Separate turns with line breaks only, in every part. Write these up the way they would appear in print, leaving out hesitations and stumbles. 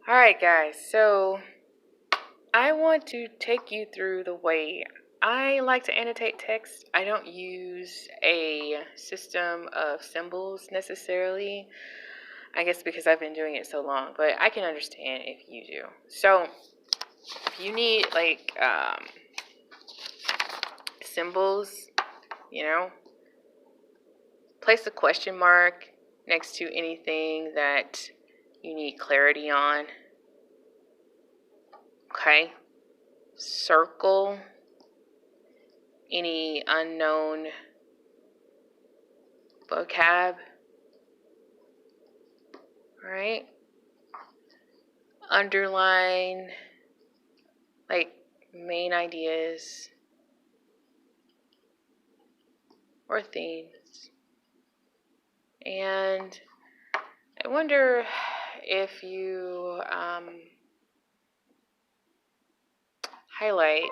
All right, guys. So I want to take you through the way I like to annotate text. I don't use a system of symbols necessarily. I guess because I've been doing it so long, but I can understand if you do. So if you need symbols, you know, place a question mark next to anything that you need clarity on. Okay? Circle any unknown vocab. Right? Underline like main ideas or themes. And I wonder if you highlight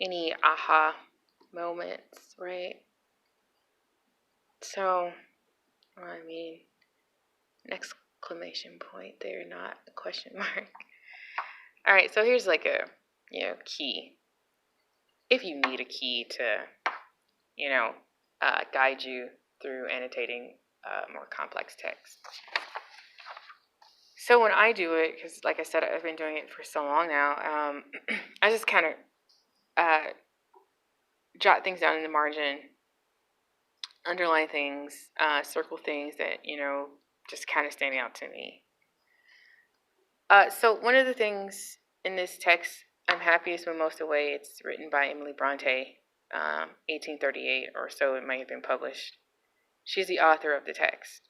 any aha moments, right? So, an exclamation point there, not a question mark. All right, so here's like a, key. If you need a key to, guide you through annotating more complex text. So when I do it, because like I said, I've been doing it for so long now, I just kind of jot things down in the margin, underline things, circle things that, just kind of standing out to me. So one of the things in this text, I'm happiest when most away, it's written by Emily Bronte, 1838 or so it might have been published. She's the author of the text.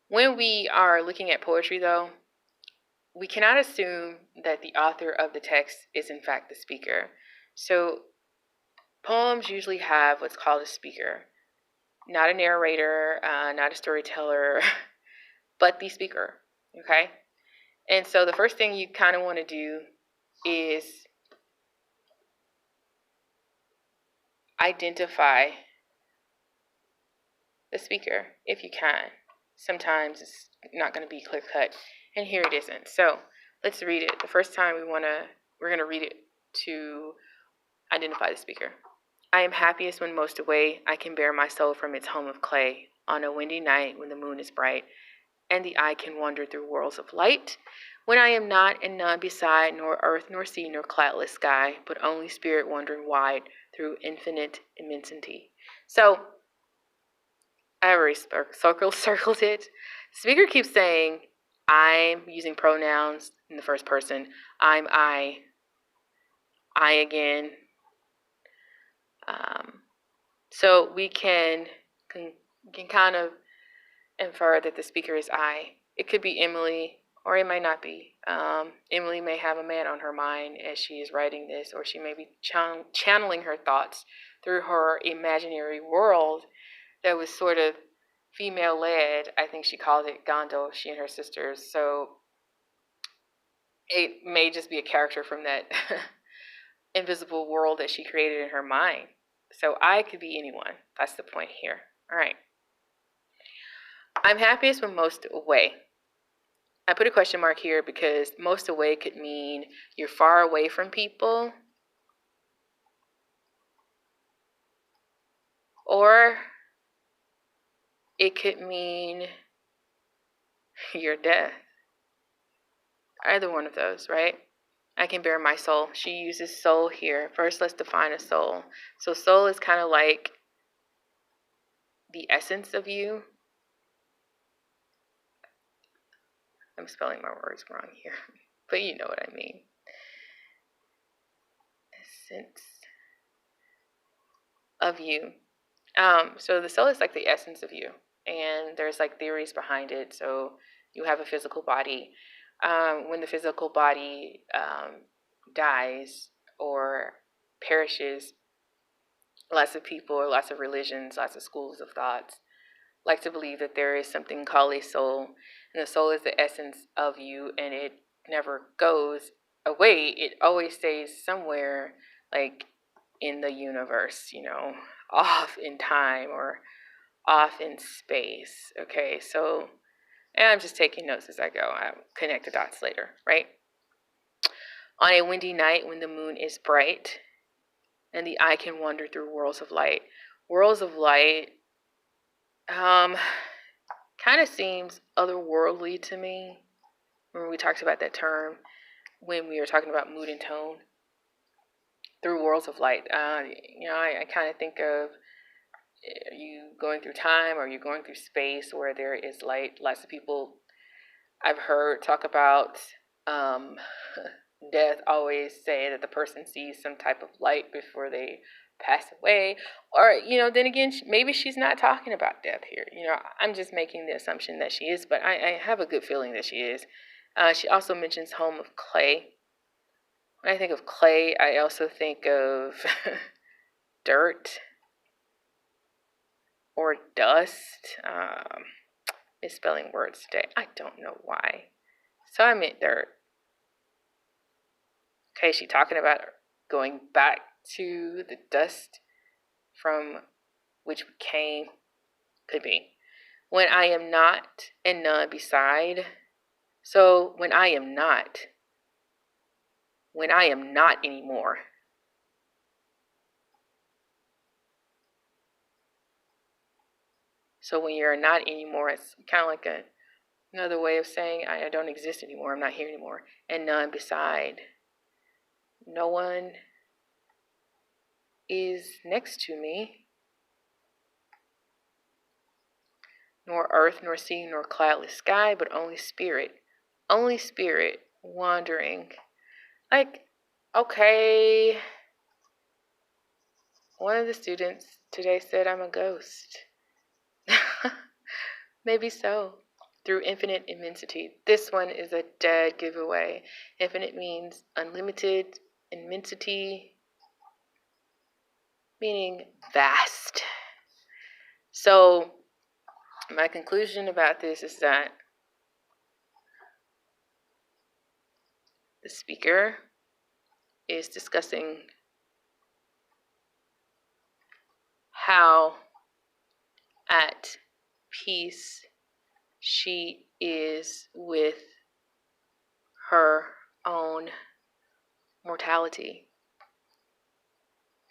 When we are looking at poetry, though, we cannot assume that the author of the text is in fact the speaker. So poems usually have what's called a speaker, not a narrator, not a storyteller, but the speaker, okay? And so the first thing you kind of want to do is identify the speaker if you can. Sometimes it's not going to be clear cut, and here it isn't. So let's read it. The first time we're going to read it to identify the speaker. I am happiest when most away I can bear my soul from its home of clay on a windy night when the moon is bright and the eye can wander through worlds of light, when I am not and none beside, nor earth nor sea nor cloudless sky, but only spirit wandering wide through infinite immensity. So I already circled it. The speaker keeps saying I'm, using pronouns in the first person. I'm I again. So we can kind of infer that the speaker is I. It could be Emily, or it might not be. Emily may have a man on her mind as she is writing this, or she may be channeling her thoughts through her imaginary world that was sort of female-led. I think she called it Gondo, she and her sisters. So it may just be a character from that invisible world that she created in her mind. So I could be anyone. That's the point here. All right. I'm happiest when most away. I put a question mark here because most away could mean you're far away from people, or it could mean your death. Either one of those, right? I can bear my soul. She uses soul here. First, let's define a soul. So soul is kind of like the essence of you. I'm spelling my words wrong here, but you know what I mean. Essence of you. So the soul is like the essence of you, and there's like theories behind it. So you have a physical body. When the physical body dies or perishes, lots of people or lots of religions, lots of schools of thoughts like to believe that there is something called a soul, and the soul is the essence of you, and it never goes away. It always stays somewhere, like in the universe, off in time or off in space. Okay, so, and I'm just taking notes as I go. I'll connect the dots later, right? On a windy night when the moon is bright and the eye can wander through worlds of light. Worlds of light kind of seems otherworldly to me. Remember we talked about that term when we were talking about mood and tone? Through worlds of light. I kind of think of, are you going through time, or are you going through space where there is light? Lots of people I've heard talk about death always say that the person sees some type of light before they pass away. Or, then again, maybe she's not talking about death here. I'm just making the assumption that she is, but I have a good feeling that she is. She also mentions home of clay. When I think of clay, I also think of dirt or dust. Misspelling words today. I don't know why. So I meant dirt. Okay, she talking about going back to the dust from which we came. Could be. When I am not and none beside. So when I am not anymore. So when you're not anymore, it's kind of like another way of saying I don't exist anymore. I'm not here anymore. And none beside. No one is next to me. Nor earth, nor sea, nor cloudless sky, but only spirit. Only spirit wandering. Like, okay. One of the students today said I'm a ghost. Maybe so. Through infinite immensity. This one is a dead giveaway. Infinite means unlimited. Immensity meaning vast. So my conclusion about this is that the speaker is discussing how at peace she is with her own mortality.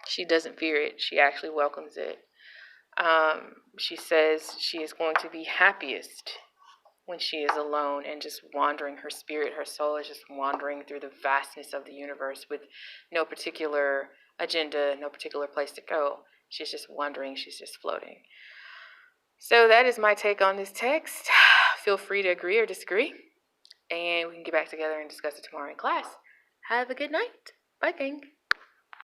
She doesn't fear it. She actually welcomes it. She says she is going to be happiest when she is alone and just wandering. Her spirit, her soul is just wandering through the vastness of the universe with no particular agenda, no particular place to go. She's just wandering. She's just floating. So that is my take on this text. Feel free to agree or disagree, and we can get back together and discuss it tomorrow in class. Have a good night. Bye, gang.